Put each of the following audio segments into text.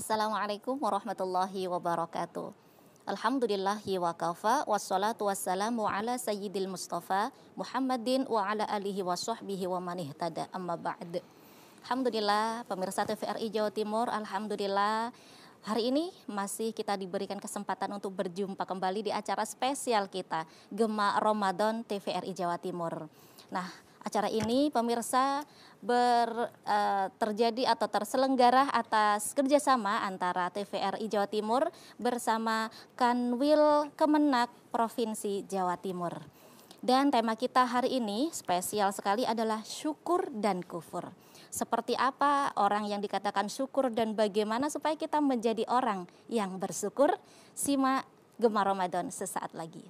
Assalamualaikum warahmatullahi wabarakatuh. Alhamdulillahi wa kafa, wassalatu wassalamu ala sayyidil mustafa Muhammadin wa ala alihi wa sahbihi wa man ihtada, amma ba'd. Alhamdulillah pemirsa TVRI Jawa Timur, alhamdulillah hari ini masih kita diberikan kesempatan untuk berjumpa kembali di acara spesial kita, Gema Ramadan TVRI Jawa Timur. Nah, acara ini pemirsa terjadi atau terselenggara atas kerjasama antara TVRI Jawa Timur bersama Kanwil Kemenak Provinsi Jawa Timur. Dan tema kita hari ini spesial sekali adalah syukur dan kufur. Seperti apa orang yang dikatakan syukur dan bagaimana supaya kita menjadi orang yang bersyukur? Simak Gema Ramadan sesaat lagi.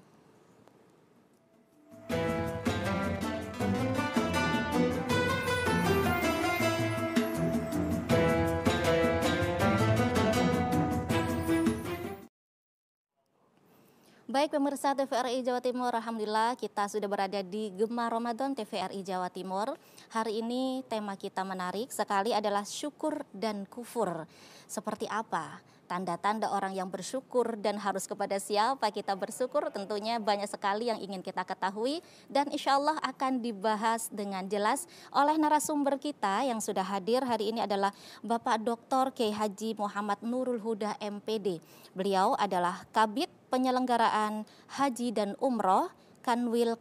Baik pemirsa TVRI Jawa Timur, alhamdulillah kita sudah berada di Gema Ramadan TVRI Jawa Timur. Hari ini tema kita menarik sekali adalah syukur dan kufur. Seperti apa tanda-tanda orang yang bersyukur dan harus kepada siapa kita bersyukur? Tentunya banyak sekali yang ingin kita ketahui dan insya Allah akan dibahas dengan jelas oleh narasumber kita yang sudah hadir hari ini adalah Bapak Dr. Kiai Haji Muhammad Nurul Huda MPD. Beliau adalah Kabid Penyelenggaraan Haji dan Umroh Kanwil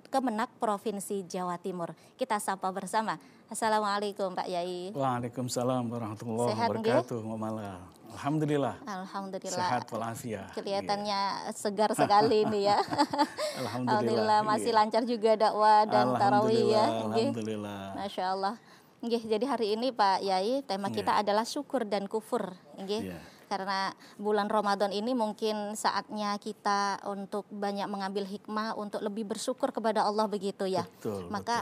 Kemenak Provinsi Jawa Timur. Kita sapa bersama. Assalamualaikum Pak Yai. Waalaikumsalam warahmatullahi wabarakatuh. Alhamdulillah. Alhamdulillah. Sehat walafiat. Kelihatannya segar sekali ini ya. Alhamdulillah masih lancar juga dakwah dan tarawih ya. Alhamdulillah. Masya Allah. Jadi hari ini Pak Yai tema kita adalah syukur dan kufur. Karena bulan Ramadan ini mungkin saatnya kita untuk banyak mengambil hikmah untuk lebih bersyukur kepada Allah begitu ya. Betul, Maka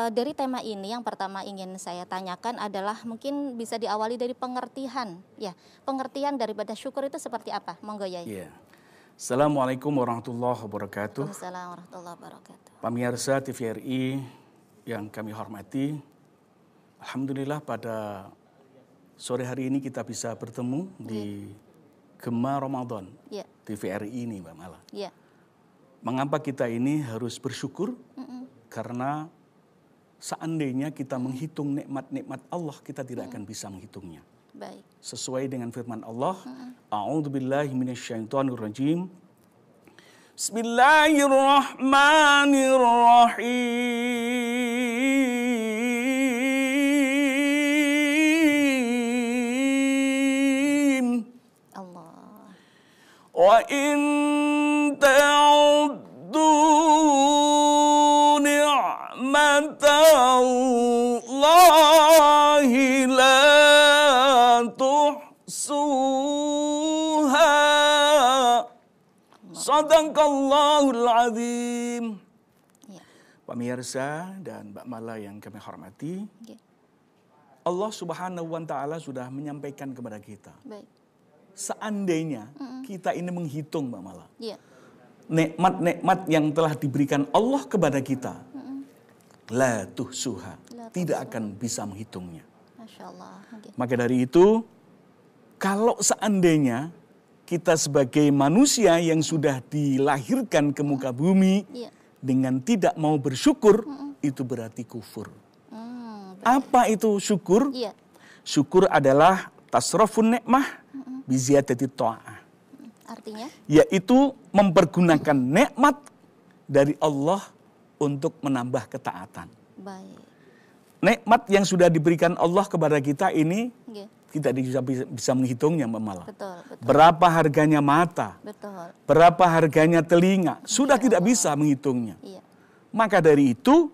dari tema ini yang pertama ingin saya tanyakan adalah mungkin bisa diawali dari pengertian ya. Pengertian daripada syukur itu seperti apa? Monggo Yai. Yeah. Assalamualaikum warahmatullahi wabarakatuh. Waalaikumsalam warahmatullahi wabarakatuh. Pemirsa TVRI yang kami hormati, alhamdulillah pada sore hari ini kita bisa bertemu di Gema Ramadan TVRI ini Mbak Mala. Mengapa kita ini harus bersyukur? Karena seandainya kita menghitung nikmat-nikmat Allah, kita tidak akan bisa menghitungnya. Baik. Sesuai dengan firman Allah, A'udzubillahi minasyaitonirrajim. Bismillahirrahmanirrahim. Wa in ta'uddu ni'matallahi la tuhsuha. Shadaqallahul azim. Pemirsa dan Mbak Mala yang kami hormati, Allah Subhanahu wa Ta'ala sudah menyampaikan kepada kita. Baik. Seandainya kita ini menghitung Mbak Mala, nikmat-nikmat yang telah diberikan Allah kepada kita, la tuhsuha, tidak akan bisa menghitungnya. Masya Allah. Maka dari itu, kalau seandainya kita sebagai manusia yang sudah dilahirkan ke muka bumi dengan tidak mau bersyukur, itu berarti kufur. Apa itu syukur? Syukur adalah tasrafun nikmah biziyadati ta'ah. Artinya? Yaitu mempergunakan nikmat dari Allah untuk menambah ketaatan. Baik. Nikmat yang sudah diberikan Allah kepada kita ini kita bisa menghitungnya Mbak Mala. Betul. Berapa harganya mata? Betul. Berapa harganya telinga? Sudah tidak bisa menghitungnya. Maka dari itu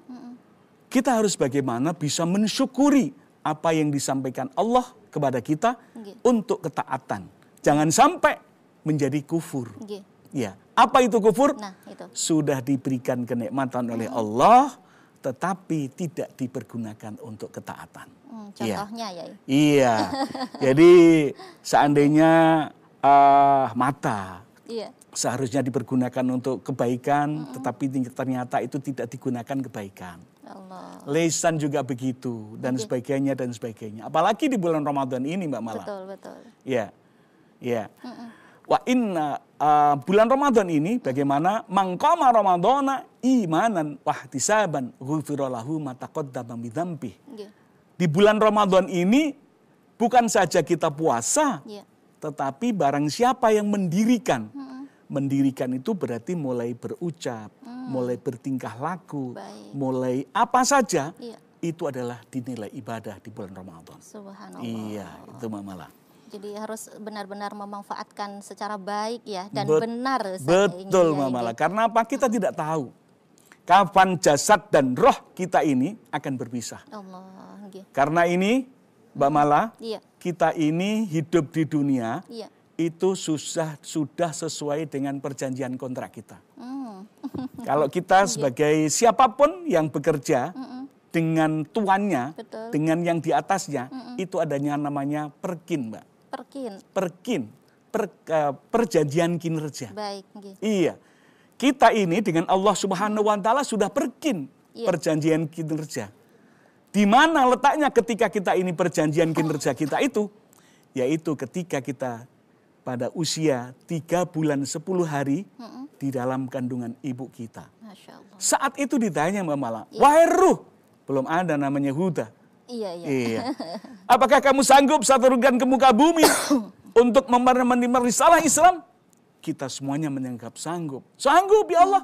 kita harus bagaimana bisa mensyukuri apa yang disampaikan Allah kepada kita untuk ketaatan. Jangan sampai menjadi kufur. Ya, apa itu kufur? Nah, itu. Sudah diberikan kenikmatan oleh Allah, tetapi tidak dipergunakan untuk ketaatan. Contohnya ya? Iya. Jadi seandainya mata seharusnya dipergunakan untuk kebaikan, tetapi ternyata itu tidak digunakan kebaikan. Allah. Lisan juga begitu dan sebagainya dan sebagainya. Apalagi di bulan Ramadan ini Mbak Mala. Betul, betul. Ya. Ya. Wa inna bulan Ramadan ini bagaimana mangqama ramadhana imanan wahtisaban ghufira lahu ma taqaddama min dzambi. Di bulan Ramadan ini bukan saja kita puasa, tetapi barang siapa yang mendirikan. Mendirikan itu berarti mulai berucap, mulai bertingkah laku, mulai apa saja, itu adalah dinilai ibadah di bulan Ramadan. Subhanallah. Iya, itu Mbak Mala. Jadi harus benar-benar memanfaatkan secara baik ya dan benar. Betul Mbak Mala, karena apa? Kita tidak tahu kapan jasad dan roh kita ini akan berpisah. Allah. Karena ini Mbak Mala, kita ini hidup di dunia, itu sudah sesuai dengan perjanjian kontrak kita. Kalau kita sebagai siapapun yang bekerja dengan tuannya, dengan yang di atasnya, itu adanya namanya perkin, Mbak. Perkin. Perjanjian kinerja. Baik. Iya. Kita ini dengan Allah Subhanahu wa taala sudah perkin perjanjian kinerja. Di mana letaknya ketika kita ini perjanjian kinerja kita itu? Yaitu ketika kita pada usia 3 bulan 10 hari di dalam kandungan ibu kita. Masya Allah. Saat itu ditanya Mbak Mala, wahai ruh, belum ada namanya Huda. Iya. Apakah kamu sanggup saya turunkan ke muka bumi untuk menerima risalah Islam? Kita semuanya menganggap sanggup. Sanggup ya Allah.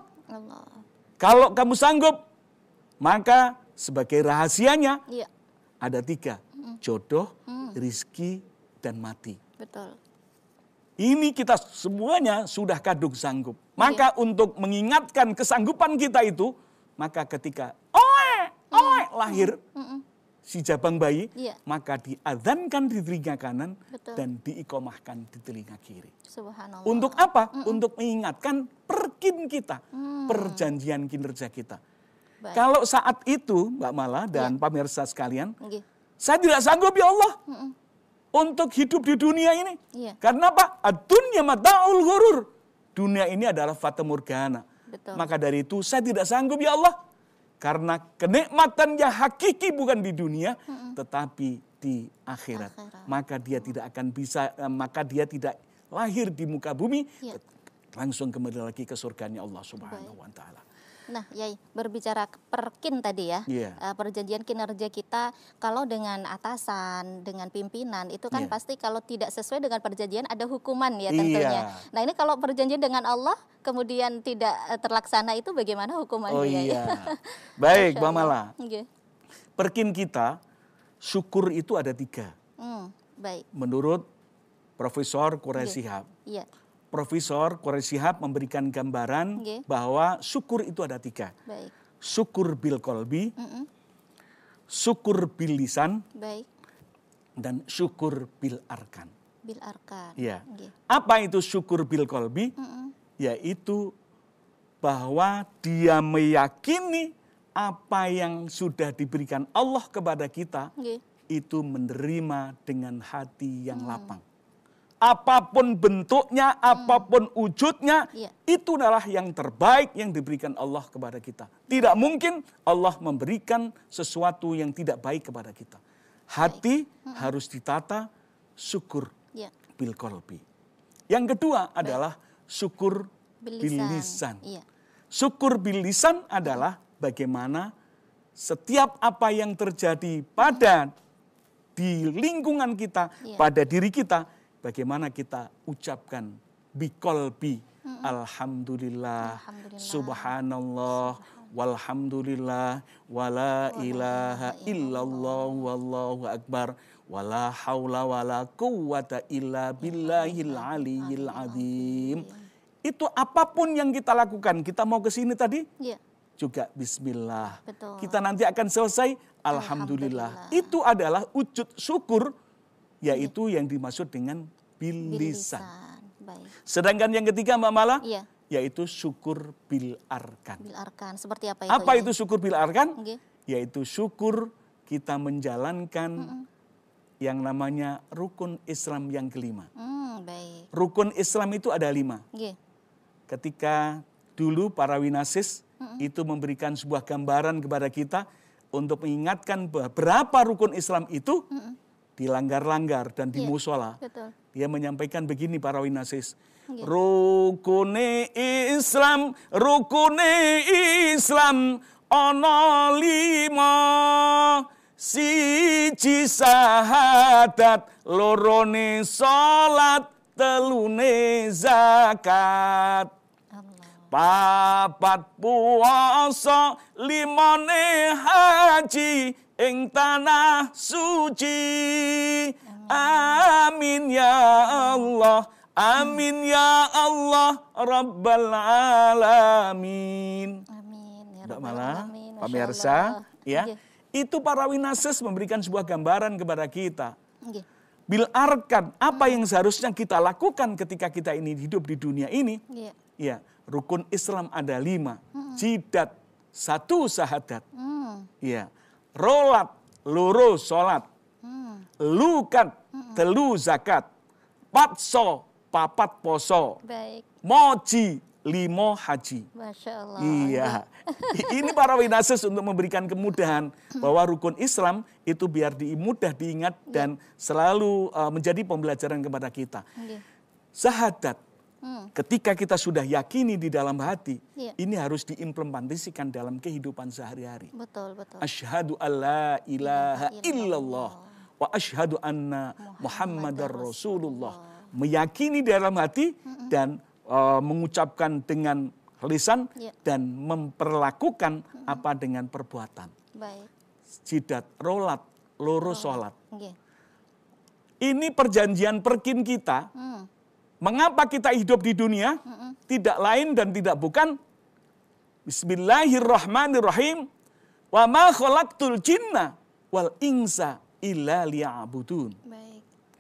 Kalau kamu sanggup, maka sebagai rahasianya ada 3. Jodoh, rizki, dan mati. Betul. Ini kita semuanya sudah kadung sanggup. Maka untuk mengingatkan kesanggupan kita itu, maka ketika lahir si jabang bayi, maka diadzankan di telinga kanan dan diikomahkan di telinga kiri. Subhanallah. Untuk apa? Untuk mengingatkan perkin kita, perjanjian kinerja kita. Baik. Kalau saat itu Mbak Mala dan pemirsa sekalian, saya tidak sanggup ya Allah untuk hidup di dunia ini. Karena apa? Ad-dunya mata'ul ghurur. Dunia ini adalah fata morgana. Maka dari itu saya tidak sanggup ya Allah. Karena kenikmatan yang hakiki bukan di dunia, tetapi di akhirat. Maka dia tidak akan bisa, maka dia tidak lahir di muka bumi, langsung kembali lagi ke surganya Allah Subhanahu wa taala. Nah, Yai, berbicara perkin tadi ya, perjanjian kinerja kita kalau dengan atasan, dengan pimpinan, itu kan pasti kalau tidak sesuai dengan perjanjian ada hukuman ya tentunya. Nah, ini kalau perjanjian dengan Allah kemudian tidak terlaksana itu bagaimana hukumannya? Baik, Mbak Mala. Perkin kita, syukur itu ada 3. Baik. Menurut Profesor Quraish Shihab. Profesor Quraish Shihab memberikan gambaran bahwa syukur itu ada 3. Baik. Syukur bil qalbi, syukur bil lisan, dan syukur bil arkan. Bil arkan. Ya. Apa itu syukur bil qalbi? Yaitu bahwa dia meyakini apa yang sudah diberikan Allah kepada kita itu menerima dengan hati yang lapang. Apapun bentuknya, apapun wujudnya, itu adalah yang terbaik yang diberikan Allah kepada kita. Tidak mungkin Allah memberikan sesuatu yang tidak baik kepada kita. Hati harus ditata syukur bil qalbi. Yang kedua adalah syukur bil lisan. Syukur bil lisan adalah bagaimana setiap apa yang terjadi pada di lingkungan kita, pada diri kita, bagaimana kita ucapkan biqalbi, alhamdulillah, subhanallah, walhamdulillah, wala ilaha illallah, wallahu akbar, wala haula wala quwwata illa billahil aliyyil azim. Itu apapun yang kita lakukan, kita mau ke sini tadi, juga bismillah. Kita nanti akan selesai, alhamdulillah. Itu adalah wujud syukur, yaitu yang dimaksud dengan bil lisan. Sedangkan yang ketiga Mbak Mala, yaitu syukur bil arkan. Bil arkan, seperti apa itu? Apa itu syukur bil arkan? Yaitu syukur kita menjalankan yang namanya rukun Islam yang kelima. Rukun Islam itu ada 5. Ketika dulu para winasis itu memberikan sebuah gambaran kepada kita untuk mengingatkan berapa rukun Islam itu dilanggar-langgar dan di musola. Dia menyampaikan begini para winasis. Rukune Islam ono 5. Siji sahadat, lorone salat, telune zakat. Papat puasa, 5 haji ing tanah suci. Amin ya Allah, amin ya Allah, Rabbal alamin. Amin ya Mbak Rabbal Mala, alamin. pemirsa, ya. Itu para winases memberikan sebuah gambaran kepada kita. Bil arkan, apa yang seharusnya kita lakukan ketika kita ini hidup di dunia ini. Ya, rukun Islam ada 5. Jidat, 1 sahadat. Ya, rolat, loro salat. Lukat, 3 zakat. Patso, 4 poso. Moji, 5 haji. Masya Allah. Iya. Ini para winases untuk memberikan kemudahan bahwa rukun Islam itu biar mudah diingat dan selalu menjadi pembelajaran kepada kita. Syahadat. Ketika kita sudah yakini di dalam hati, ini harus diimplementasikan dalam kehidupan sehari-hari. Betul, betul. Asyhadu alla ilaha illallah wa asyhadu anna Muhammadar Rasulullah. Meyakini dalam hati dan mengucapkan dengan lisan dan memperlakukan apa dengan perbuatan. Baik. Jidat, rolat, loro sholat. Ini perjanjian perkin kita. Mengapa kita hidup di dunia? Tidak lain dan tidak bukan. Bismillahirrahmanirrahim. Wa ma khalaqtul jinna wal insa illa liya'budun.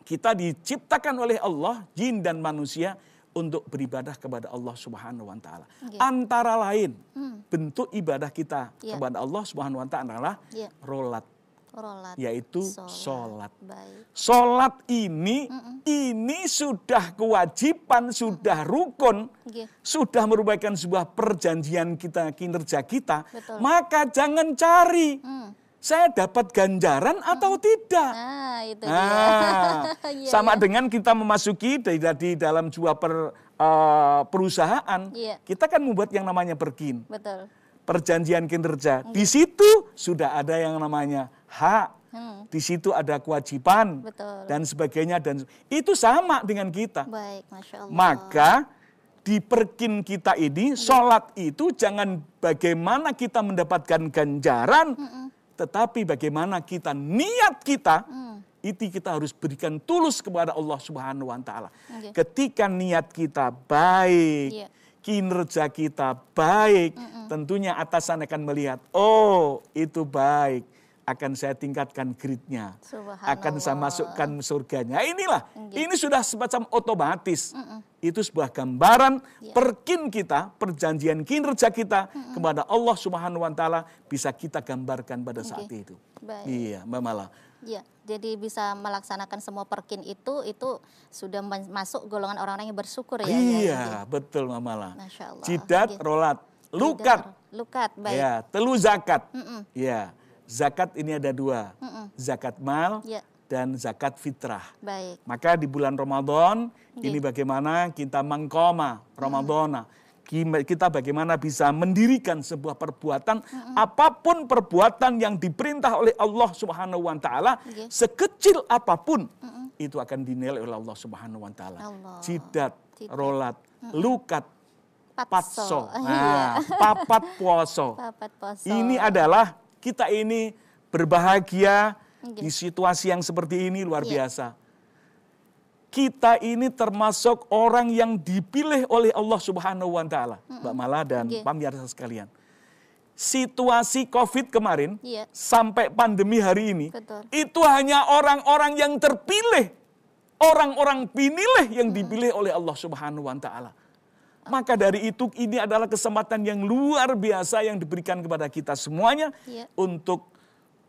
Kita diciptakan oleh Allah, jin dan manusia, untuk beribadah kepada Allah Subhanahu wa taala. Antara lain bentuk ibadah kita kepada Allah Subhanahu wa taala adalah rolat. Yaitu sholat. Sholat ini sudah kewajiban, sudah rukun, sudah merupakan sebuah perjanjian kita, kinerja kita. Maka jangan cari saya dapat ganjaran atau tidak. Itu dia. Sama dengan kita memasuki di dalam sebuah perusahaan, kita kan membuat yang namanya perkin. Betul. Perjanjian kinerja. Di situ sudah ada yang namanya hak. Di situ ada kewajiban. Betul. Dan sebagainya. Dan itu sama dengan kita. Baik, Masya Allah. Maka di perkin kita ini, sholat itu jangan bagaimana kita mendapatkan ganjaran, tetapi bagaimana kita, niat kita, itu kita harus berikan tulus kepada Allah Subhanahu wa taala. Ketika niat kita baik, kinerja kita baik, tentunya atasan akan melihat, oh itu baik, akan saya tingkatkan grade-nya, akan saya masukkan surganya. Inilah, ini sudah semacam otomatis. Itu sebuah gambaran perkin kita, perjanjian kinerja kita kepada Allah Subhanahu wa taala bisa kita gambarkan pada saat itu. Baik. Iya, Mbak Mala. Ya, jadi bisa melaksanakan semua perkin itu sudah masuk golongan orang-orang yang bersyukur ya. Iya, betul Mbak Mala. Masya Allah. Jidat, rolat, lukat. Lukat, baik. Ya, 3 zakat. Ya, zakat ini ada 2. Zakat mal dan zakat fitrah. Baik. Maka di bulan Ramadan ini bagaimana kita mengkoma Ramadana. Kita bagaimana bisa mendirikan sebuah perbuatan, apapun perbuatan yang diperintah oleh Allah Subhanahu wa taala, sekecil apapun, itu akan dinilai oleh Allah Subhanahu wa taala. Jidat, rolat, lukat, patso, papat poso. Ini adalah kita ini berbahagia di situasi yang seperti ini, luar biasa. Kita ini termasuk orang yang dipilih oleh Allah Subhanahu wa taala, Mbak Mala dan pemirsa sekalian. Situasi Covid kemarin sampai pandemi hari ini, itu hanya orang-orang yang terpilih, orang-orang pinilih yang dipilih oleh Allah Subhanahu wa taala. Maka dari itu ini adalah kesempatan yang luar biasa yang diberikan kepada kita semuanya untuk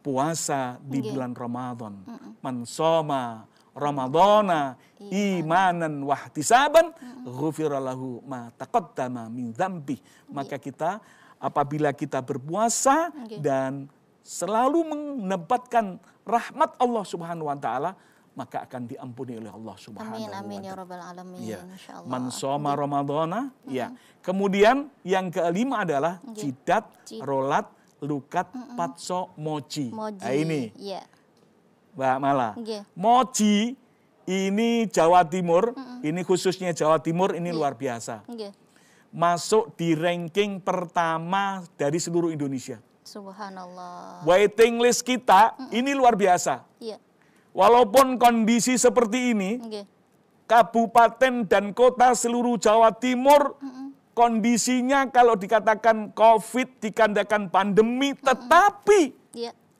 puasa di bulan Ramadan. Man shoma Ramadana imanan wahtisaban ghufira lahu ma taqaddama min dzambi. Maka kita apabila kita berpuasa dan selalu mendapatkan rahmat Allah Subhanahu wa taala, maka akan diampuni oleh Allah Subhanahu wa taala. Amin ya rabbal alamin. Ya. Insyaallah. Man shoma ramadhana, ya. Kemudian yang kelima adalah jidat, rolat, lukat, patso, moji. Nah ini. Ya. Mbak Mala. Moji ini Jawa Timur, ini khususnya Jawa Timur ini luar biasa. Masuk di ranking pertama dari seluruh Indonesia. Subhanallah. Waiting list kita ini luar biasa. Iya. Walaupun kondisi seperti ini, kabupaten dan kota seluruh Jawa Timur, kondisinya kalau dikatakan COVID, dikatakan pandemi, tetapi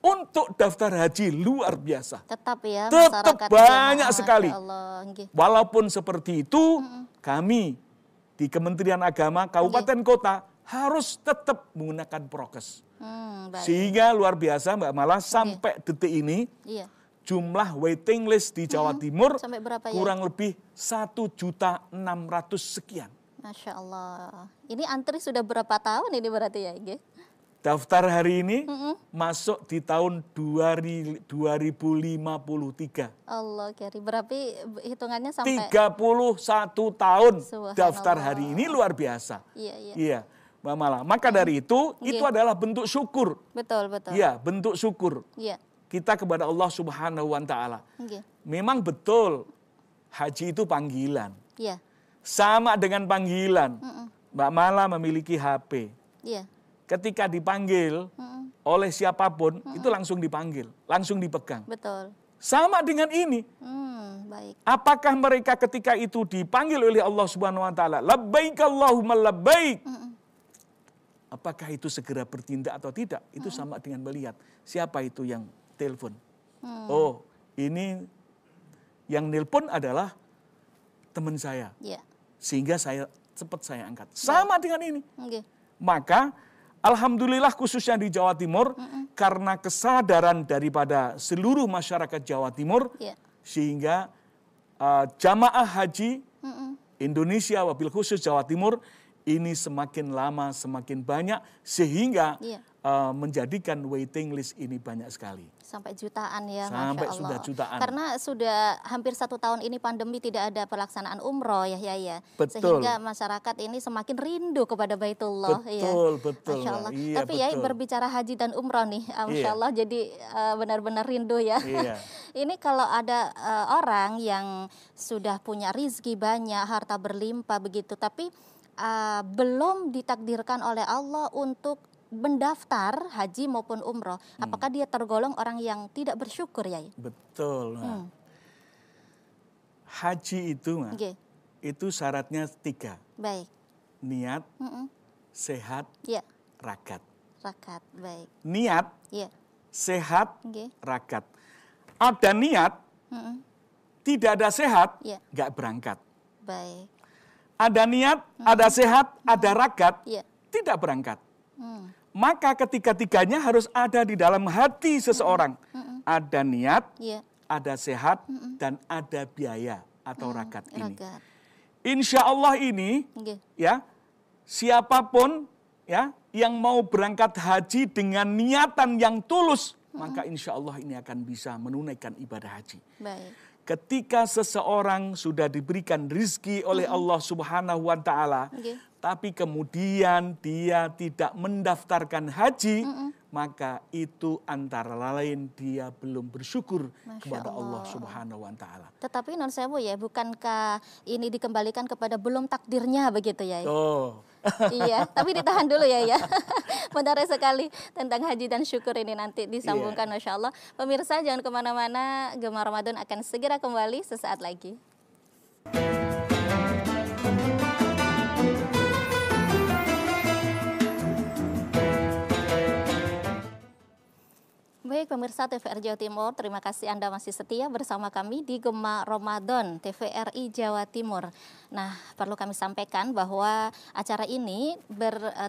untuk daftar haji luar biasa. Tetap ya. Tetap banyak sekali. Walaupun seperti itu, kami di Kementerian Agama, Kabupaten Kota harus tetap menggunakan prokes. Sehingga luar biasa Mbak Mala, sampai detik ini jumlah waiting list di Jawa Timur kurang lebih 1.600.000 sekian. Masya Allah. Ini antri sudah berapa tahun ini berarti ya? Daftar hari ini masuk di tahun 2053. Allah kari, berarti hitungannya sampai 31 tahun daftar hari ini, luar biasa. Iya. Mbak Mala. Maka dari itu adalah bentuk syukur. Betul. Iya, bentuk syukur. Iya. Kita kepada Allah Subhanahu wa taala. Memang betul haji itu panggilan. Iya. Sama dengan panggilan. Mbak Mala memiliki HP. Iya. Ketika dipanggil oleh siapapun, itu langsung dipanggil, langsung dipegang. Betul. Sama dengan ini. Baik. Apakah mereka ketika itu dipanggil oleh Allah Subhanahu wa taala, labbaik Allahumma labbaik. Apakah itu segera bertindak atau tidak? Itu sama dengan melihat siapa itu yang telepon. Oh, ini yang nelpon adalah teman saya. Sehingga cepat saya angkat. Sama dengan ini. Maka alhamdulillah khususnya di Jawa Timur, karena kesadaran daripada seluruh masyarakat Jawa Timur, sehingga jamaah haji Indonesia wabil khusus Jawa Timur ini semakin lama semakin banyak, sehingga menjadikan waiting list ini banyak sekali. Sampai jutaan ya, sampai Masya Allah. Sudah jutaan. Karena sudah hampir 1 tahun ini pandemi tidak ada pelaksanaan umroh ya. Betul. Sehingga masyarakat ini semakin rindu kepada Baitullah. Betul. Masya Allah. Iya, tapi ya berbicara haji dan umroh nih, Masya Allah, jadi benar-benar rindu ya. Ini kalau ada orang yang sudah punya rizki banyak, harta berlimpah begitu, tapi belum ditakdirkan oleh Allah untuk mendaftar haji maupun umroh, apakah dia tergolong orang yang tidak bersyukur ya? Betul. Haji itu, itu syaratnya 3. Baik. Niat, sehat, rakat. Rakat, baik. Niat, sehat, rakat. Ada niat, tidak ada sehat, nggak berangkat. Baik. Ada niat, ada sehat, ada rakat, tidak berangkat. Maka ketiga-tiganya harus ada di dalam hati seseorang. Ada niat, ada sehat, dan ada biaya atau rakat ini. Insya Allah ini, ya, siapapun ya yang mau berangkat haji dengan niatan yang tulus, maka insya Allah ini akan bisa menunaikan ibadah haji. Baik. Ketika seseorang sudah diberikan rizki oleh Allah Subhanahu wa taala, tapi kemudian dia tidak mendaftarkan haji, maka itu antara lain dia belum bersyukur kepada Allah Subhanahu wa taala. Tetapi non sewu ya, bukankah ini dikembalikan kepada belum takdirnya begitu ya? Oh. Iya, tapi ditahan dulu ya. Menarik sekali tentang haji dan syukur ini, nanti disambungkan Masya Allah. Pemirsa jangan kemana-mana, Gemar Ramadan akan segera kembali sesaat lagi. Baik pemirsa TVRI Jawa Timur, terima kasih Anda masih setia bersama kami di Gemar Ramadan TVRI Jawa Timur. Nah, perlu kami sampaikan bahwa acara ini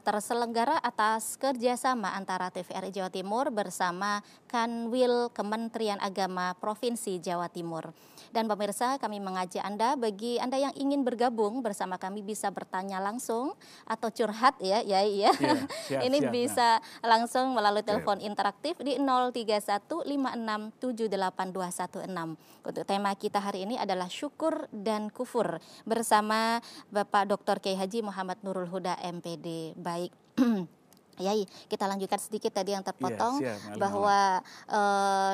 terselenggara atas kerjasama antara TVRI Jawa Timur bersama Kanwil Kementerian Agama Provinsi Jawa Timur. Dan pemirsa, kami mengajak Anda, bagi Anda yang ingin bergabung bersama kami bisa bertanya langsung atau curhat ya. Ini bisa langsung melalui telepon interaktif di 03156782216. Untuk tema kita hari ini adalah syukur dan kufur bersama Bapak Dr. Kiai Haji Muhammad Nurul Huda MPD. Baik. Yai, kita lanjutkan sedikit tadi yang terpotong bahwa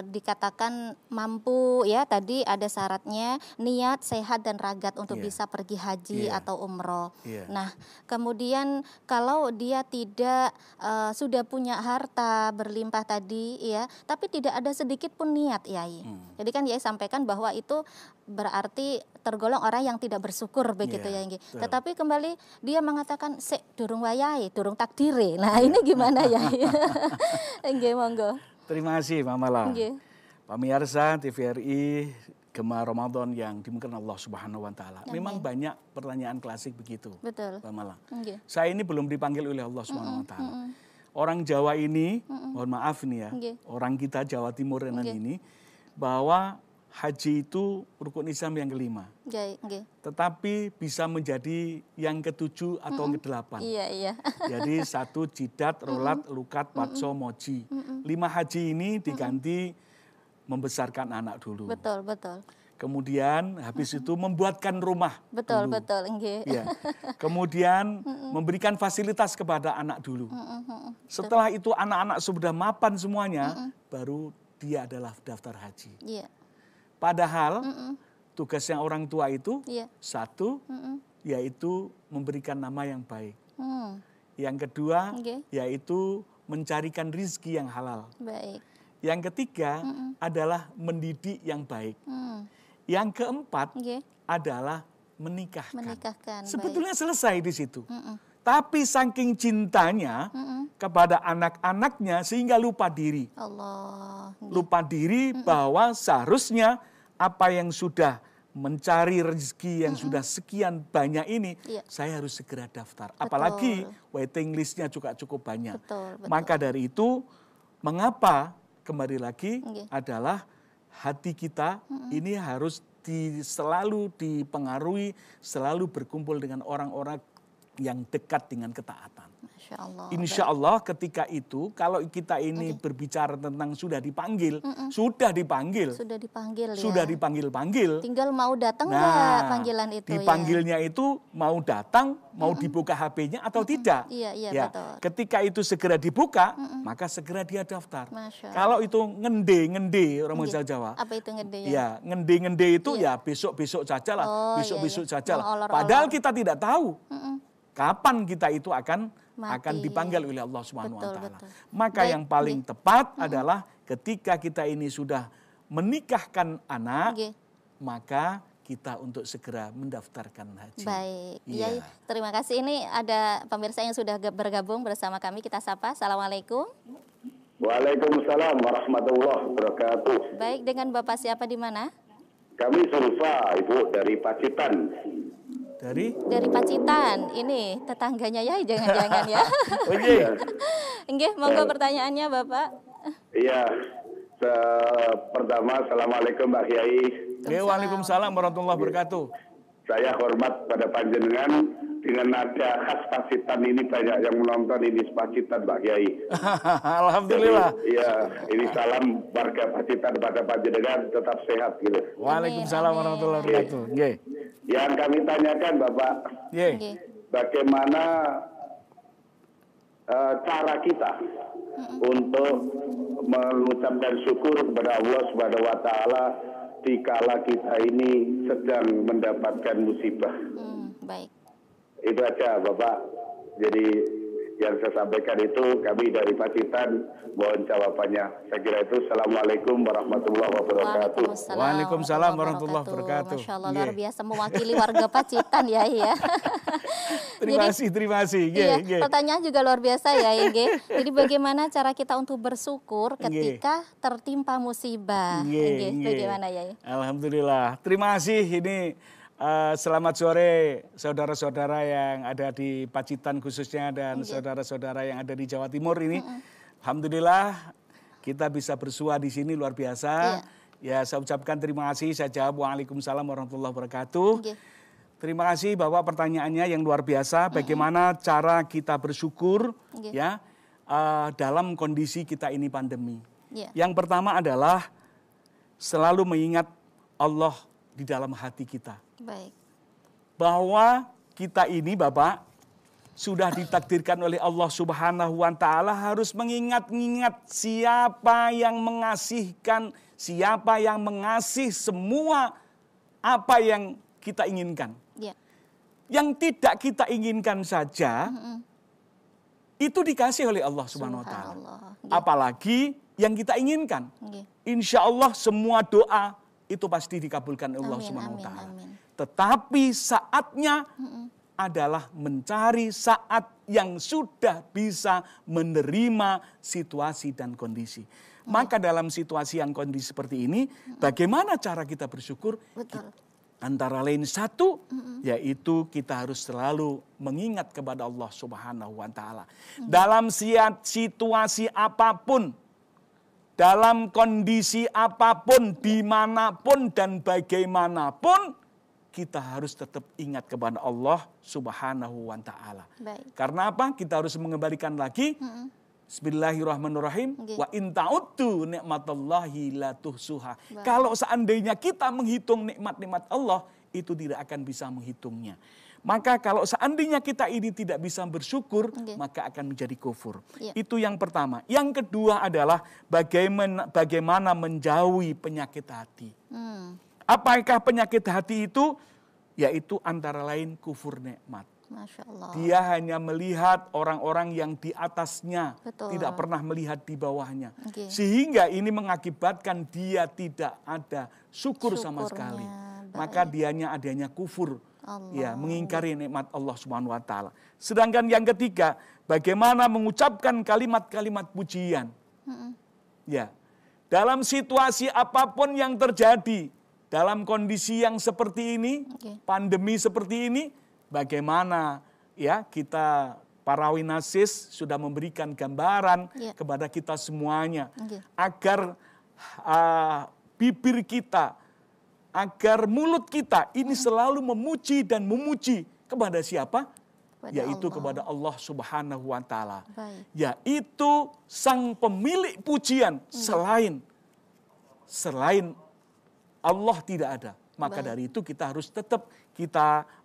dikatakan mampu ya, tadi ada syaratnya niat, sehat dan ragat untuk bisa pergi haji atau umroh. Nah, kemudian kalau dia tidak sudah punya harta berlimpah tadi ya, tapi tidak ada sedikit pun niat Yai. Jadi kan Yai sampaikan bahwa itu berarti tergolong orang yang tidak bersyukur begitu ya. Tetapi kembali dia mengatakan durung wayahe, durung takdire. Nah, ini gimana ya? Nggih, monggo. Terima kasih Mama Mala. Pemirsa TVRI Gema Ramadan yang dimuliakan Allah Subhanahu wa taala. Memang banyak pertanyaan klasik begitu. Betul. Mama Mala. Saya ini belum dipanggil oleh Allah Subhanahu wa taala. Orang Jawa ini, mohon maaf nih ya, orang kita Jawa Timur ini bahwa haji itu rukun Islam yang kelima. Tetapi bisa menjadi yang ketujuh atau ke-8. Iya. Jadi 1 jidat, rolat, lukat, watso, moji. 5 haji ini diganti membesarkan anak dulu. Betul. Kemudian habis itu membuatkan rumah. Betul. Ya. Kemudian memberikan fasilitas kepada anak dulu. Setelah itu anak-anak sudah mapan semuanya, baru dia adalah daftar haji. Padahal tugasnya orang tua itu satu, yaitu memberikan nama yang baik. Yang kedua, yaitu mencarikan rizki yang halal. Yang ketiga adalah mendidik yang baik. Yang keempat adalah menikahkan. Sebetulnya selesai di situ. Tapi saking cintanya kepada anak-anaknya sehingga lupa diri. Lupa diri bahwa seharusnya apa yang sudah mencari rezeki yang sudah sekian banyak ini, saya harus segera daftar. Apalagi waiting listnya juga cukup banyak. Maka dari itu, mengapa kembali lagi adalah hati kita ini harus selalu dipengaruhi, selalu berkumpul dengan orang-orang yang dekat dengan ketaatan. Insya Allah ketika itu kalau kita ini berbicara tentang sudah dipanggil, sudah dipanggil tinggal mau datang nggak panggilan itu. Dipanggilnya itu mau datang, mau dibuka HP-nya atau tidak. Betul. Ketika itu segera dibuka, maka segera dia daftar. Kalau itu ngende orang Jawa. Apa itu ngende? Ngende itu ya besok-besok saja lah, besok-besok saja lah. Padahal kita tidak tahu kapan kita itu akan dipanggil oleh Allah Subhanahu wa taala. Maka yang paling tepat adalah ketika kita ini sudah menikahkan anak, maka kita untuk segera mendaftarkan haji. Baik, Yai, terima kasih. Ini ada pemirsa yang sudah bergabung bersama kami, kita sapa. Assalamualaikum. Waalaikumsalam warahmatullahi wabarakatuh. Baik, dengan Bapak siapa di mana? Kami Sulfa, Ibu, dari Pacitan. Dari Pacitan, ini tetangganya ya, jangan-jangan ya. Nggih, monggo pertanyaannya Bapak. Iya, pertama Assalamualaikum Mbak Kiai. Waalaikumsalam warahmatullahi wabarakatuh. Saya hormat pada panjenengan dengan nada khas Pacitan ini banyak yang menonton ini Pacitan Mbak Kiai. Alhamdulillah. Iya, ini salam warga Pacitan pada panjenengan tetap sehat gitu. Waalaikumsalam warahmatullahi wabarakatuh. Yang kami tanyakan Bapak, bagaimana cara kita untuk mengucapkan syukur kepada Allah Subhanahu wa taala dikala kita ini sedang mendapatkan musibah. Baik. Itu aja Bapak. Jadi yang saya sampaikan itu kami dari Pacitan, mohon jawabannya. Saya kira itu. Assalamualaikum warahmatullahi wabarakatuh. Waalaikumsalam warahmatullahi wabarakatuh. Masya Allah, luar biasa mewakili warga Pacitan ya. Terima kasih. Pertanyaan juga luar biasa ya. Jadi bagaimana cara kita untuk bersyukur ketika tertimpa musibah? Bagaimana ya? Alhamdulillah. Terima kasih. Ini Selamat sore saudara-saudara yang ada di Pacitan khususnya dan saudara-saudara yang ada di Jawa Timur ini. Alhamdulillah kita bisa bersua di sini luar biasa. Ya, saya ucapkan terima kasih. Saya jawab Waalaikumsalam warahmatullahi wabarakatuh. Terima kasih Bapak pertanyaannya yang luar biasa. Bagaimana cara kita bersyukur ya dalam kondisi kita ini pandemi. Yang pertama adalah selalu mengingat Allah di dalam hati kita. Baik. Bahwa kita ini Bapak sudah ditakdirkan oleh Allah Subhanahu wa taala harus mengingat-ingat siapa yang mengasihkan, siapa yang mengasih semua apa yang kita inginkan. Yang tidak kita inginkan saja itu dikasih oleh Allah Subhanahu wa taala. Apalagi yang kita inginkan. Insya Allah semua doa itu pasti dikabulkan oleh Allah Subhanahu wa taala. Tetapi saatnya adalah mencari saat yang sudah bisa menerima situasi dan kondisi. Maka dalam situasi yang kondisi seperti ini, bagaimana cara kita bersyukur? Betul. Antara lain satu, yaitu kita harus selalu mengingat kepada Allah Subhanahu wa taala. Dalam situasi apapun, dalam kondisi apapun, dimanapun dan bagaimanapun, kita harus tetap ingat kepada Allah Subhanahu wa taala. Karena apa? Kita harus mengembalikan lagi. Bismillahirrahmanirrahim. Wa in ta'uddu ni'matallahi la tuhsuha. Kalau seandainya kita menghitung nikmat-nikmat Allah, itu tidak akan bisa menghitungnya. Maka kalau seandainya kita ini tidak bisa bersyukur, maka akan menjadi kufur. Itu yang pertama. Yang kedua adalah bagaimana menjauhi penyakit hati. Apakah penyakit hati itu? Yaitu antara lain kufur nikmat. Masya Allah. Dia hanya melihat orang-orang yang di atasnya, tidak pernah melihat di bawahnya. Sehingga ini mengakibatkan dia tidak ada syukur sama sekali. Maka dianya adanya kufur. Ya, mengingkari nikmat Allah Subhanahu wa taala. Sedangkan yang ketiga, bagaimana mengucapkan kalimat-kalimat pujian. Ya. Dalam situasi apapun yang terjadi, dalam kondisi yang seperti ini, pandemi seperti ini, bagaimana ya kita para winasis sudah memberikan gambaran kepada kita semuanya agar bibir kita, agar mulut kita ini selalu memuji dan memuji kepada siapa? Yaitu kepada Allah Subhanahu wa taala. Yaitu sang pemilik pujian, selain Allah tidak ada. Maka dari itu kita harus tetap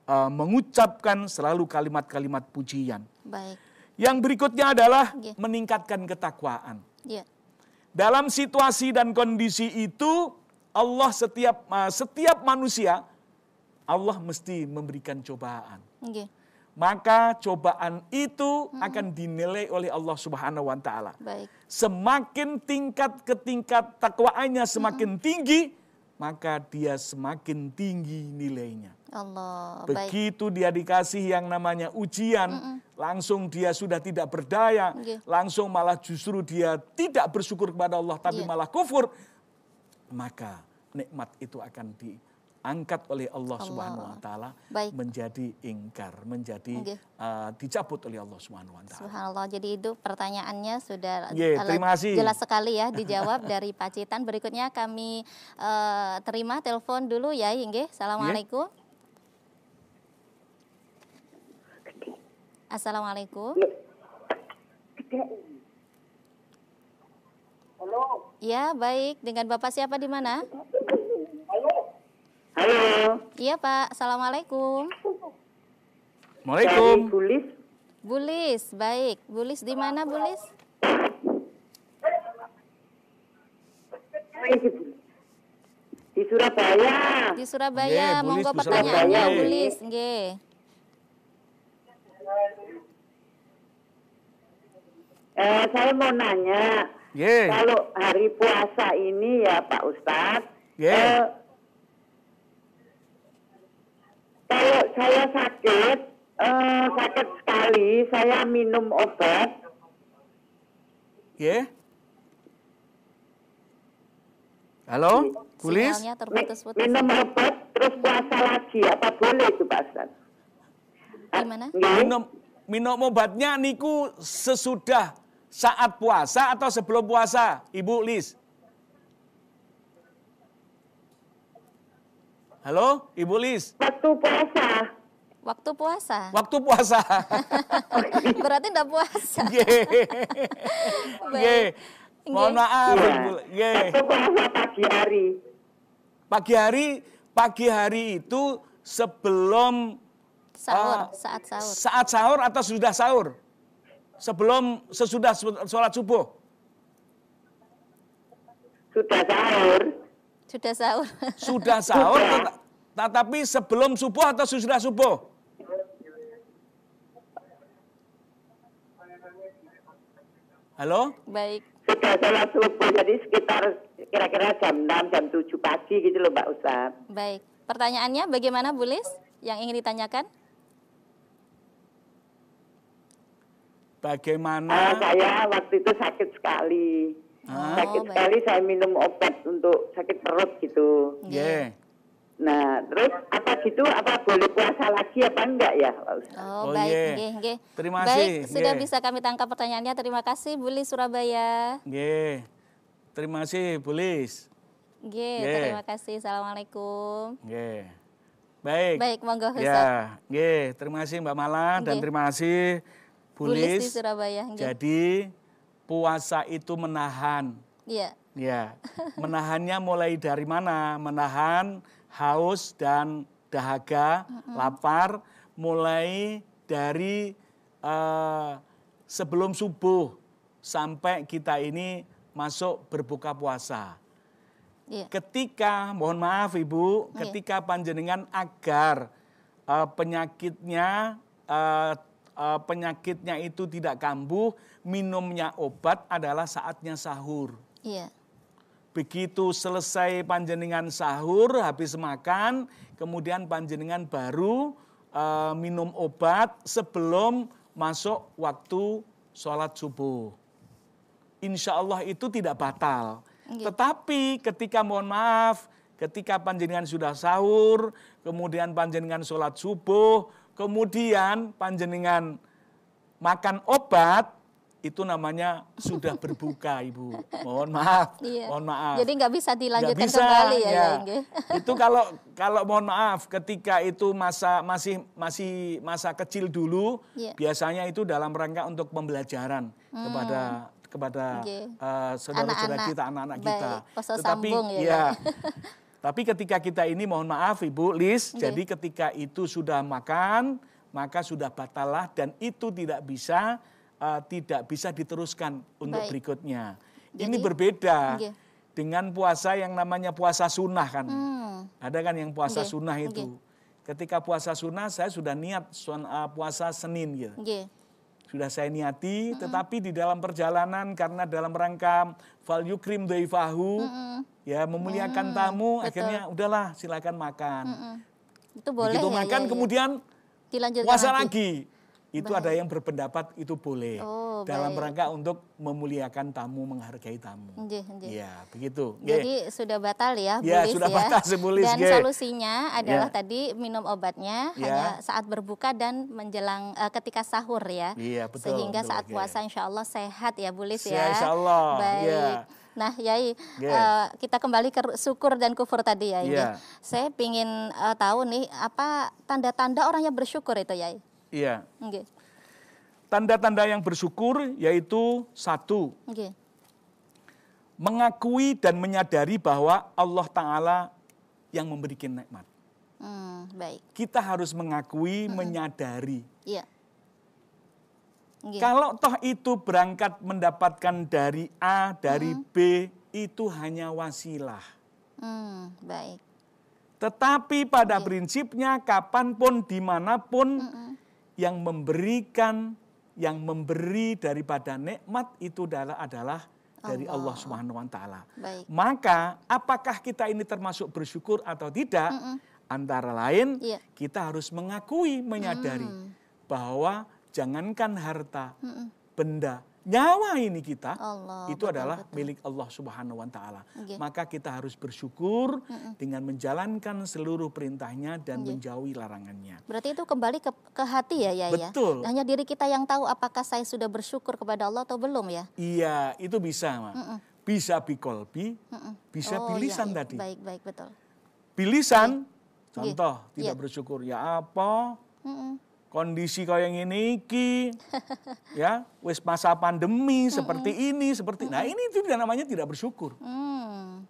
mengucapkan selalu kalimat-kalimat pujian. Yang berikutnya adalah meningkatkan ketakwaan. Dalam situasi dan kondisi itu, Allah setiap manusia, Allah mesti memberikan cobaan. Maka cobaan itu akan dinilai oleh Allah Subhanahu wa taala. Semakin tingkat takwaannya semakin tinggi, maka dia semakin tinggi nilainya. Begitu dia dikasih yang namanya ujian, langsung dia sudah tidak berdaya, langsung malah justru dia tidak bersyukur kepada Allah, tapi malah kufur, maka nikmat itu akan diangkat oleh Allah Subhanahu wa taala menjadi ingkar, menjadi dicabut oleh Allah Subhanahu wa taala. Subhanallah. Jadi itu pertanyaannya sudah terima kasih. Jelas sekali ya dijawab dari Pacitan. Berikutnya kami terima telepon dulu ya, Inge. Assalamualaikum. Assalamualaikum. Halo. Ya, baik. Dengan Bapak siapa di mana? Halo. Iya Pak, Assalamualaikum. Waalaikumsalam. Bulis, baik. Bulis di mana Bulis? Di Surabaya. Di Surabaya, monggo pertanyaannya Bulis, nggih. Saya mau nanya, kalau hari puasa ini ya Pak Ustadz, kalau saya sakit sekali, saya minum obat. Halo, Bulis? Sinyalnya terputus-putus. Minum obat terus puasa lagi, apa boleh itu Pak Ustaz? Gimana? Minum obatnya niku sesudah saat puasa atau sebelum puasa, Ibu Lis? Halo, Ibu Lis? Waktu puasa. Waktu puasa. Waktu puasa. Berarti enggak puasa. Mohon maaf, Ibu. Waktu puasa pagi hari. Pagi hari itu sebelum sahur, saat sahur. Saat sahur atau sudah sahur? Sesudah sholat subuh? Sudah sahur. Sudah sahur. Sudah sahur, tetapi sebelum subuh atau sudah subuh? Halo? Baik. Sudah sholat subuh, jadi sekitar kira-kira jam 6, jam 7 pagi gitu loh Mbak Ustaz. Baik. Pertanyaannya bagaimana Bu Lis? Yang ingin ditanyakan? Bagaimana? Saya waktu itu sakit sekali. Sakit sekali, saya minum obat untuk sakit perut gitu. Nah, terus apa boleh puasa lagi apa enggak ya Pak Ustaz? Baik. Terima kasih. Baik, sudah bisa kami tangkap pertanyaannya. Terima kasih Bu Lis Surabaya. Terima kasih Bu Lis. Terima kasih. Assalamualaikum. Baik, monggo Ustaz. Terima kasih Mbak Mala dan terima kasih Bu Lis di Surabaya. Jadi puasa itu menahan. Iya. Menahannya mulai dari mana? Menahan haus dan dahaga, lapar, mulai dari sebelum subuh sampai kita ini masuk berbuka puasa. Ketika, mohon maaf Ibu, ketika panjenengan agar penyakitnya itu tidak kambuh, minumnya obat adalah saatnya sahur. Begitu selesai panjenengan sahur, habis makan, kemudian panjenengan baru minum obat sebelum masuk waktu sholat subuh. Insya Allah itu tidak batal. Tetapi ketika ketika panjenengan sudah sahur, kemudian panjenengan sholat subuh, kemudian panjenengan makan obat, itu namanya sudah berbuka Ibu. Mohon maaf. Jadi nggak bisa dilanjutkan kembali ya. Itu kalau mohon maaf ketika itu masih masa kecil dulu, biasanya itu dalam rangka untuk pembelajaran kepada saudara-saudara kita, anak-anak kita. Tetapi tapi ketika kita ini mohon maaf Ibu Lis, jadi ketika itu sudah makan, maka sudah batalah dan itu tidak bisa diteruskan untuk berikutnya. Ini berbeda dengan puasa yang namanya puasa sunnah kan. Ada kan yang puasa sunnah itu. Ketika puasa sunnah saya sudah niat puasa Senin gitu. Sudah saya niati, tetapi di dalam perjalanan karena dalam rangka fal yukrim dhaifahu, ya memuliakan tamu, akhirnya udahlah silakan makan. Itu boleh. Begitu makan kemudian puasa lagi. Itu ada yang berpendapat itu boleh dalam rangka untuk memuliakan tamu, menghargai tamu. Ya, begitu. Jadi sudah batal ya, Bu Lis, sudah batal Bu Lis. Dan solusinya adalah tadi minum obatnya hanya saat berbuka dan menjelang ketika sahur ya. Betul. Sehingga saat puasa insya Allah sehat ya Bu Lis ya. Insya Allah. Baik. Nah Yai, kita kembali ke syukur dan kufur tadi ya. Saya ingin tahu nih apa tanda-tanda orang yang bersyukur itu Yai. Tanda-tanda yang bersyukur yaitu satu, mengakui dan menyadari bahwa Allah Ta'ala yang memberikan nikmat. Baik. Kita harus mengakui, menyadari. Kalau toh itu berangkat mendapatkan dari A, dari B, itu hanya wasilah. Baik. Tetapi pada prinsipnya kapanpun, dimanapun, yang memberi daripada nikmat itu adalah dari Allah Subhanahu wa Ta'ala. Maka apakah kita ini termasuk bersyukur atau tidak? Antara lain kita harus mengakui, menyadari bahwa jangankan harta, benda, nyawa ini kita itu betul, adalah betul. milik Allah Subhanahu wa taala. Maka kita harus bersyukur dengan menjalankan seluruh perintahnya dan menjauhi larangannya. Berarti itu kembali ke hati ya, Yai? Betul. Hanya diri kita yang tahu apakah saya sudah bersyukur kepada Allah atau belum ya? Iya, itu bisa, Ma. Bisa bikolbi, bisa bilisan tadi. Baik, betul. Bilisan, contoh tidak bersyukur, ya apa? Kondisi kayak ini ya wis masa pandemi seperti ini nah ini itu namanya tidak bersyukur.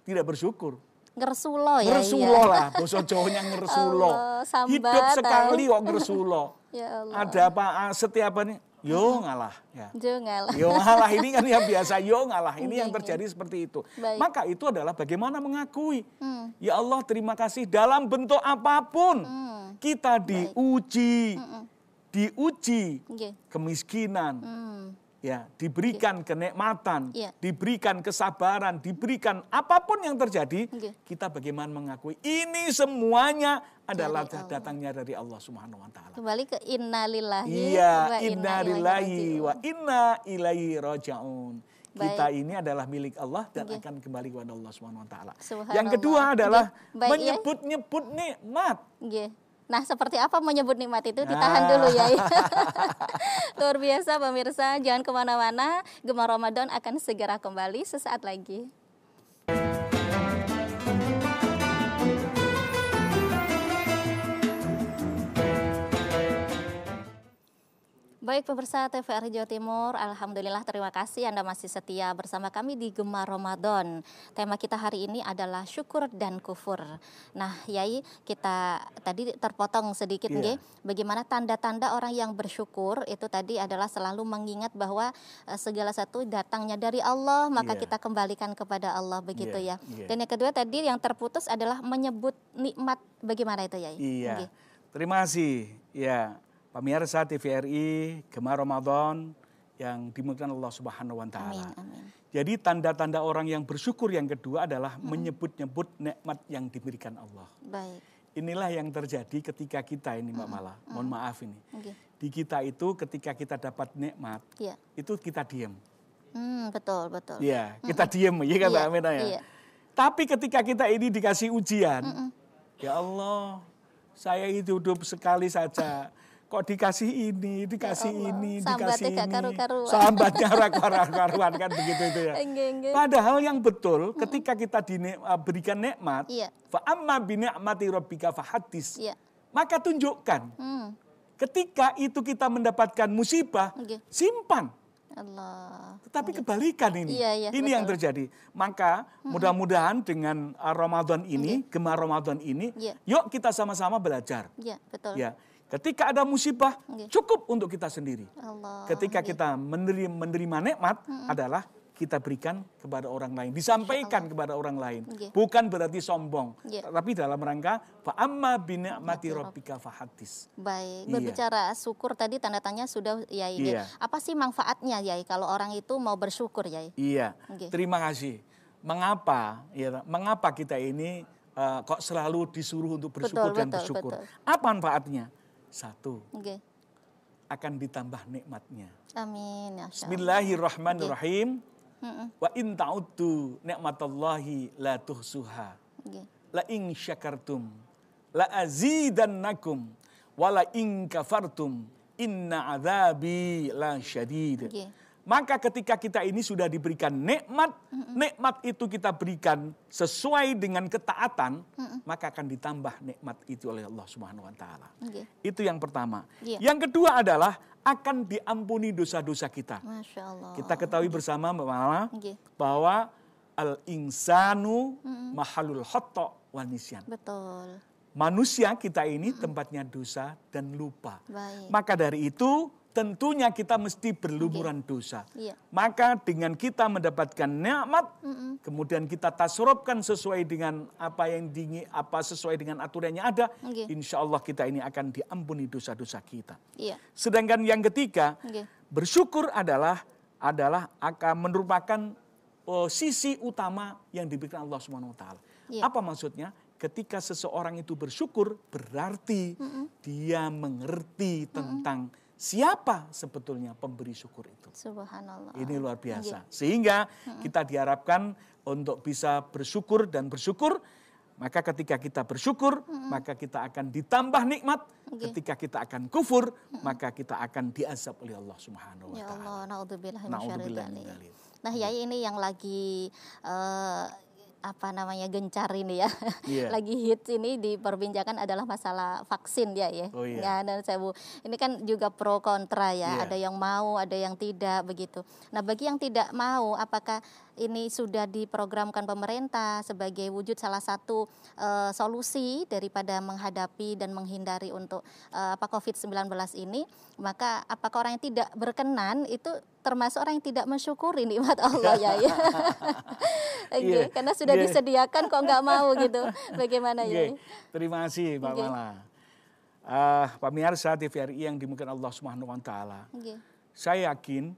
Tidak bersyukur. Ngersulo ya. Ngersulo lah, basa Jawanya ngersulo. Hidup sekali kok ngersulo. Ya Allah. Ada apa setiap ini yo ngalah ya. Yo ngalah ini kan ya biasa yo ngalah. Ini yang terjadi seperti itu. Baik. Maka itu adalah bagaimana mengakui. Ya Allah terima kasih dalam bentuk apapun kita diuji. Diuji kemiskinan, ya diberikan kenikmatan, diberikan kesabaran, diberikan apapun yang terjadi, kita bagaimana mengakui ini semuanya adalah datangnya dari Allah Subhanahu wa taala. Kembali ke innalillahi wa inna ilaihi raji'un. Kita ini adalah milik Allah dan akan kembali kepada Allah Subhanahu wa taala. Yang kedua adalah menyebut-nyebut nikmat. Nah, seperti apa menyebut nikmat itu? Ditahan dulu ya. Luar biasa pemirsa, jangan kemana-mana. Gemar Ramadan akan segera kembali sesaat lagi. Baik pemirsa TVRI Jawa Timur, alhamdulillah terima kasih Anda masih setia bersama kami di Gemar Ramadan. Tema kita hari ini adalah syukur dan kufur. Nah, Yai, kita tadi terpotong sedikit nggih, bagaimana tanda-tanda orang yang bersyukur itu tadi adalah selalu mengingat bahwa segala satu datangnya dari Allah, maka kita kembalikan kepada Allah begitu ya. Dan yang kedua tadi yang terputus adalah menyebut nikmat, bagaimana itu Yai? Iya. Terima kasih. Ya. Pemirsa TVRI Gemar Ramadan yang dimuliakan Allah Subhanahu wa taala. Jadi tanda-tanda orang yang bersyukur yang kedua adalah menyebut-nyebut nikmat yang diberikan Allah. Baik. Inilah yang terjadi ketika kita ini Mbak Mala. Mohon maaf ini. Di kita itu ketika kita dapat nikmat, itu kita diam. Betul. Iya, kita diam ya kan Mbak Amina ya. Tapi ketika kita ini dikasih ujian, ya Allah, saya hidup sekali saja. Kok dikasih ini, dikasih ini, dikasih ini. Sambatnya karu-karuan kan begitu itu ya. Padahal yang betul ketika kita diberikan nikmat, fa amma bi ni'mati rabbika fahaddits. Maka tunjukkan. Ketika itu kita mendapatkan musibah, simpan. Allah. Tetapi kebalikan ini. Ini yang terjadi. Maka mudah-mudahan dengan Ramadan ini, Gemar Ramadan ini, yuk kita sama-sama belajar. Betul. Ya. Ketika ada musibah, cukup untuk kita sendiri. Ketika kita menerima nikmat adalah kita berikan kepada orang lain, disampaikan kepada orang lain. Bukan berarti sombong, tapi dalam rangka fa amma bi ni'mati rabbika fahaddits. Baik, berbicara syukur tadi tanda tanya sudah Yai. Apa sih manfaatnya Yai kalau orang itu mau bersyukur Yai? Iya. Terima kasih. Mengapa kita ini kok selalu disuruh untuk bersyukur dan bersyukur? Apa manfaatnya? Satu, akan ditambah nikmatnya. Amin. Bismillahirrahmanirrahim. Wa in ta'uddu ni'matallahi la tuhsuha. La in syakartum la azidannakum wa la in kafartum inna adzabi la syadid. Maka ketika kita ini sudah diberikan nikmat, nikmat itu kita berikan sesuai dengan ketaatan, maka akan ditambah nikmat itu oleh Allah Subhanahu wa taala. Itu yang pertama. Yang kedua adalah akan diampuni dosa-dosa kita. Masya Allah. Kita ketahui bersama Mbak Mala bahwa al-insanu mahalul khata' wa nisyan. Betul. Manusia kita ini tempatnya dosa dan lupa. Baik. Maka dari itu tentunya kita mesti berlumuran dosa. Maka dengan kita mendapatkan nikmat, kemudian kita tasarrufkan sesuai dengan apa yang sesuai dengan aturannya ada, insya Allah kita ini akan diampuni dosa-dosa kita. Sedangkan yang ketiga, bersyukur adalah akan merupakan sisi utama yang diberikan Allah Subhanahu wa taala. Apa maksudnya? Ketika seseorang itu bersyukur berarti dia mengerti tentang siapa sebetulnya pemberi syukur itu. Subhanallah. Ini luar biasa. Sehingga kita diharapkan untuk bisa bersyukur dan bersyukur. Maka ketika kita bersyukur, maka kita akan ditambah nikmat. Ketika kita akan kufur, maka kita akan diazab oleh Allah Subhanahu wa taala. Ya Allah, naudzubillah min Na'udzubillah syarri min dzalik. dzalik. Nah, Yai ini yang lagi gencar ini ya, lagi hits ini diperbincangkan adalah masalah vaksin ya. Oh, iya. Ya, dan ini kan juga pro kontra ya, ada yang mau, ada yang tidak begitu. Nah, bagi yang tidak mau, apakah ini sudah diprogramkan pemerintah sebagai wujud salah satu solusi daripada menghadapi dan menghindari untuk COVID-19 ini, maka apakah orang yang tidak berkenan itu termasuk orang yang tidak mensyukuri nikmat Allah ya? Karena sudah disediakan kok nggak mau gitu. Bagaimana ya? Terima kasih Mbak Mala. Pemirsa TVRI yang dimuliakan Allah Subhanahu wa taala. Saya yakin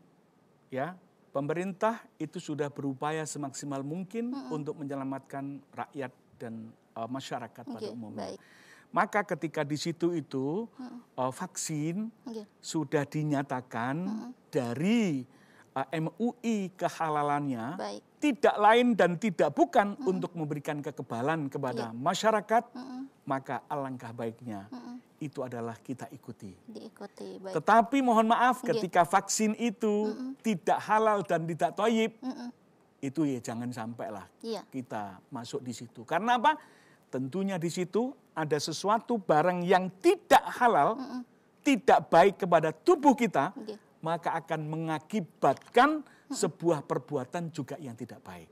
ya, pemerintah itu sudah berupaya semaksimal mungkin untuk menyelamatkan rakyat dan masyarakat pada umumnya. Baik. Maka ketika di situ itu vaksin sudah dinyatakan dari MUI kehalalannya, tidak lain dan tidak bukan untuk memberikan kekebalan kepada masyarakat, maka alangkah baiknya itu adalah kita ikuti. Baik. Tetapi mohon maaf ketika vaksin itu tidak halal dan tidak thayyib, itu ya jangan sampailah kita masuk di situ. Karena apa? Tentunya di situ ada sesuatu barang yang tidak halal, tidak baik kepada tubuh kita, maka akan mengakibatkan sebuah perbuatan juga yang tidak baik.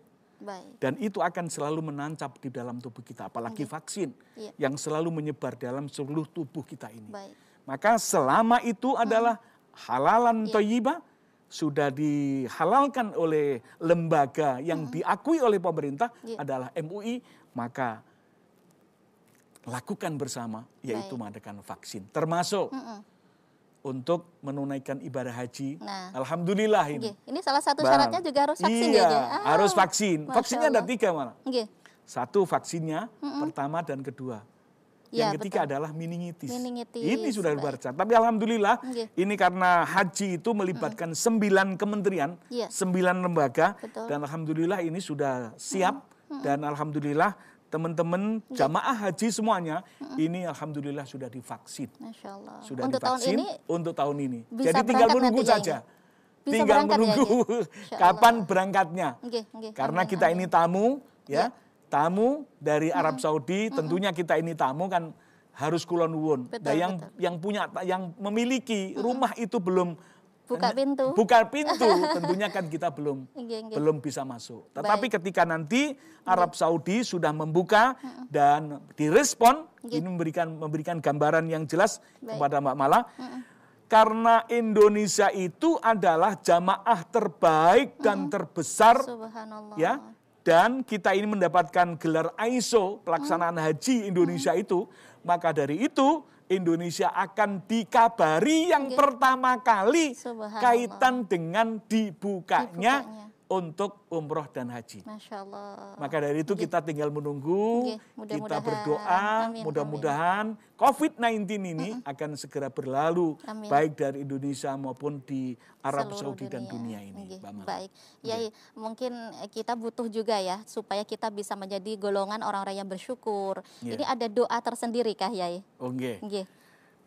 Dan itu akan selalu menancap di dalam tubuh kita, apalagi vaksin yang selalu menyebar dalam seluruh tubuh kita ini. Maka selama itu adalah halalan thayyibah, sudah dihalalkan oleh lembaga yang diakui oleh pemerintah adalah MUI, maka lakukan bersama, yaitu mengadakan vaksin. Termasuk untuk menunaikan ibadah haji. Nah, alhamdulillah ini. Ini salah satu syaratnya juga harus vaksin ya? Harus vaksin. Vaksinnya ada 3 malah. Satu vaksinnya, pertama dan kedua. Yang ketiga adalah meningitis. Ini sudah luar biasa. Tapi alhamdulillah ini karena haji itu melibatkan 9 kementerian, 9 lembaga. Dan alhamdulillah ini sudah siap. Dan alhamdulillah teman-teman jamaah haji semuanya ini alhamdulillah sudah divaksin. Masya Allah. Sudah divaksin untuk tahun ini. Jadi tinggal menunggu saja. Tinggal menunggu kapan berangkatnya. Karena kita ini tamu ya, tamu dari Arab Saudi, tentunya kita ini tamu kan harus kulon nuwun. Nah, yang memiliki rumah itu belum buka pintu tentunya kan kita belum bisa masuk. Tetapi ketika nanti Arab Saudi sudah membuka dan direspon, ini memberikan gambaran yang jelas kepada Mbak Mala. Karena Indonesia itu adalah jamaah terbaik dan terbesar, ya. Dan kita ini mendapatkan gelar ISO pelaksanaan haji Indonesia itu, maka dari itu Indonesia akan dikabari yang pertama kali kaitan dengan dibukanya untuk umroh dan haji. Masya Allah. Maka dari itu kita tinggal menunggu, kita berdoa, mudah-mudahan COVID-19 ini akan segera berlalu, baik dari Indonesia maupun di Arab Saudi dan dunia ini. Baik, Yai, mungkin kita butuh juga ya, supaya kita bisa menjadi golongan orang-orang yang bersyukur. Ini ada doa tersendiri kah, Yai?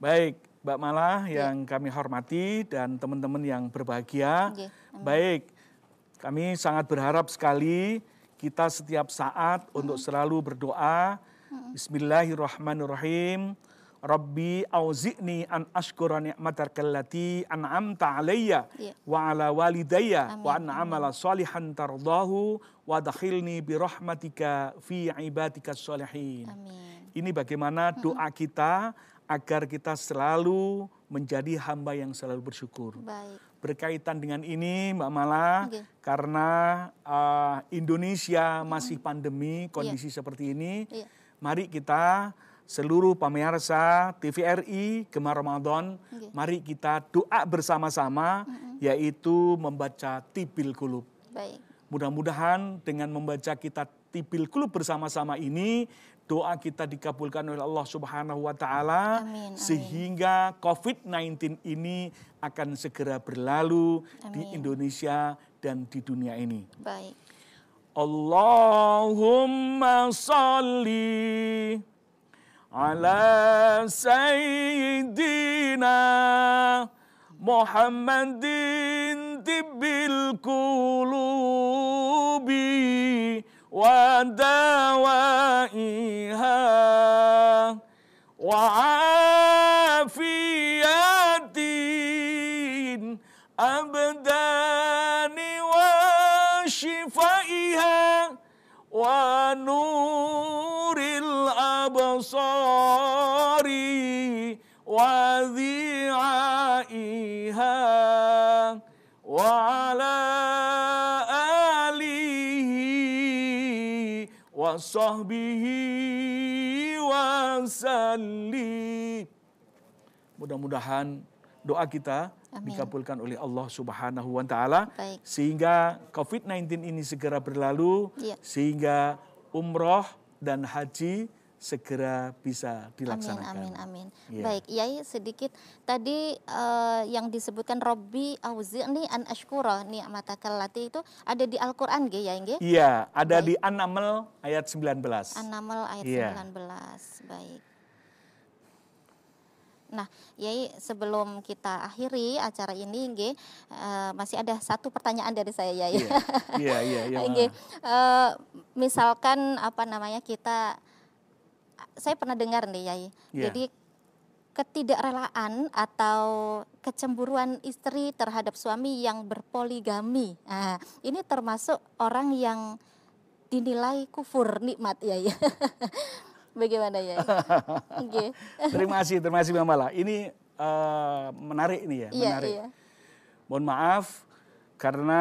Baik, Mbak Mala yang kami hormati dan teman-teman yang berbahagia. Baik, kami sangat berharap sekali kita setiap saat untuk selalu berdoa. Bismillahirrahmanirrahim. Rabbi auzi'ni an ashkura ni'mataka allati an'amta alayya wa ala walidayya wa an amala salihan tardahu wa dakhilni bi rahmatika fi ibadika sholihin. Ini bagaimana doa kita agar kita selalu menjadi hamba yang selalu bersyukur. Berkaitan dengan ini Mbak Mala, karena Indonesia masih pandemi, kondisi seperti ini, mari kita seluruh pemirsa TVRI Gemar Ramadan, mari kita doa bersama-sama, yaitu membaca Tibil Qulub. Mudah-mudahan dengan membaca kitab Tibil Qulub bersama-sama ini, doa kita dikabulkan oleh Allah Subhanahu wa taala sehingga COVID-19 ini akan segera berlalu di Indonesia dan di dunia ini. Baik. Allahumma sholli ala sayyidina Muhammadin tibbil qulubi wa dawaiha wa afiyatin abdani wa shifaiha wa nuril absari wa dhi'aiha wa ala alihi wa sahbihi wa sallim. Mudah-mudahan doa kita dikabulkan oleh Allah Subhanahu wa taala sehingga COVID-19 ini segera berlalu, sehingga umroh dan haji segera bisa dilaksanakan. Amin. Baik, Yai, sedikit tadi yang disebutkan Robbi auzi'ni an ashkura ni'matakal lati itu ada di Al-Qur'an nggih, Yai nggih? Iya, ada di An-Naml ayat 19. An-Naml ayat 19. Baik. Nah, Yai, sebelum kita akhiri acara ini nggih, masih ada satu pertanyaan dari saya, Yai. Iya. Misalkan saya pernah dengar nih, Yai. Jadi ketidakrelaan atau kecemburuan istri terhadap suami yang berpoligami. Nah, ini termasuk orang yang dinilai kufur nikmat, Yai. Bagaimana, Yai? Okay. Terima kasih Mbak Mala. Ini menarik nih ya, menarik. Iya. Mohon maaf karena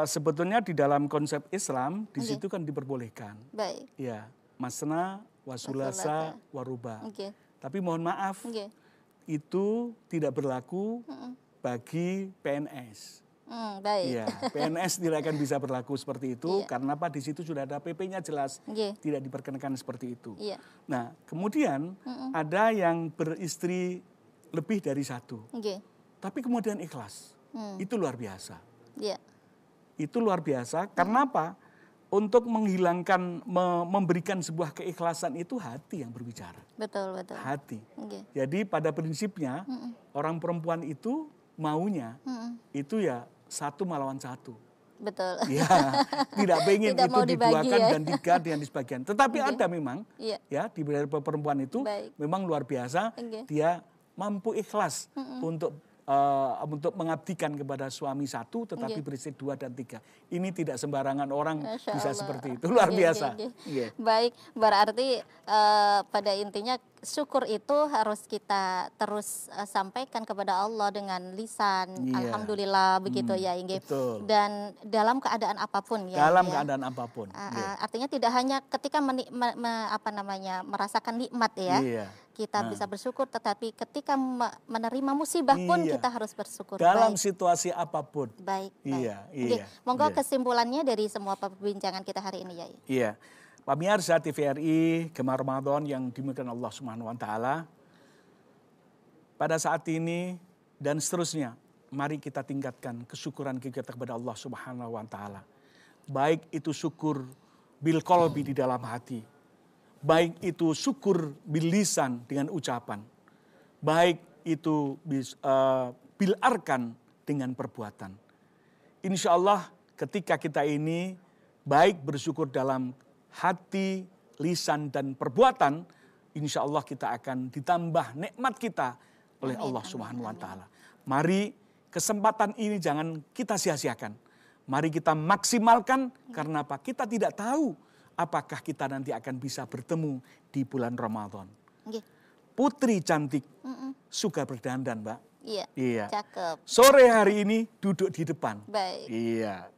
sebetulnya di dalam konsep Islam di situ kan diperbolehkan. Baik. Ya, masna wasulasa waruba. Tapi mohon maaf, itu tidak berlaku bagi PNS. Baik. Iya, PNS tidak akan bisa berlaku seperti itu karena apa? Di situ sudah ada PP-nya jelas tidak diperkenakan seperti itu. Nah, kemudian ada yang beristri lebih dari satu, tapi kemudian ikhlas. Itu luar biasa. Itu luar biasa. Karena apa? Untuk menghilangkan, memberikan sebuah keikhlasan itu hati yang berbicara. Betul. Hati. Jadi pada prinsipnya orang perempuan itu maunya itu ya satu melawan satu. Betul. Ya, tidak pengen tidak itu diduakan dan tiga dan di sebagian. Tetapi ada memang ya di perempuan itu memang luar biasa. Dia mampu ikhlas untuk mengabdikan kepada suami satu, tetapi beristri 2 dan 3. Ini tidak sembarangan orang bisa seperti itu, luar biasa. Baik, berarti pada intinya syukur itu harus kita terus sampaikan kepada Allah dengan lisan. Alhamdulillah begitu ya, Inge. Dan dalam keadaan apapun ya. Dalam keadaan apapun. Artinya tidak hanya ketika merasakan nikmat ya. Kita bisa bersyukur, tetapi ketika menerima musibah pun kita harus bersyukur. Dalam situasi apapun. Baik. Iya. Monggo kesimpulannya dari semua perbincangan kita hari ini, Yai. Iya. Pemirsa TVRI Gemar Ramadan yang dimuliakan Allah Subhanahu wa taala. Pada saat ini dan seterusnya, mari kita tingkatkan kesyukuran kita kepada Allah Subhanahu wa taala. Baik itu syukur bil qalbi di dalam hati. Baik itu syukur bil lisan dengan ucapan. Baik itu bil arkan dengan perbuatan. Insya Allah ketika kita ini baik bersyukur dalam hati, lisan dan perbuatan, insya Allah kita akan ditambah nikmat kita oleh Allah Subhanahu wa taala. Mari kesempatan ini jangan kita sia-siakan. Mari kita maksimalkan karena apa? Kita tidak tahu apakah kita nanti akan bisa bertemu di bulan Ramadan. Putri cantik, suka berdandan, Mbak. Iya. Cakep. Sore hari ini duduk di depan. Baik. Iya.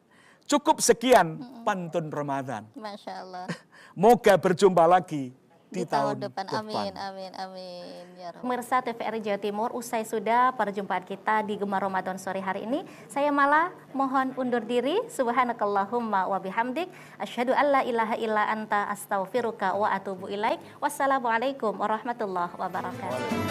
Cukup sekian pantun Ramadan. Masya Allah. Moga berjumpa lagi di tahun depan. Amin, amin, amin. Ya Rabbi. Pemirsa TVRI Jawa Timur, usai sudah perjumpaan kita di Gemar Ramadan sore hari ini. Saya Mala mohon undur diri. Subhanakallahumma wa bihamdik. Asyhadu an la ilaha illa anta astaghfiruka wa atubu ilaik. Wassalamualaikum warahmatullahi wabarakatuh.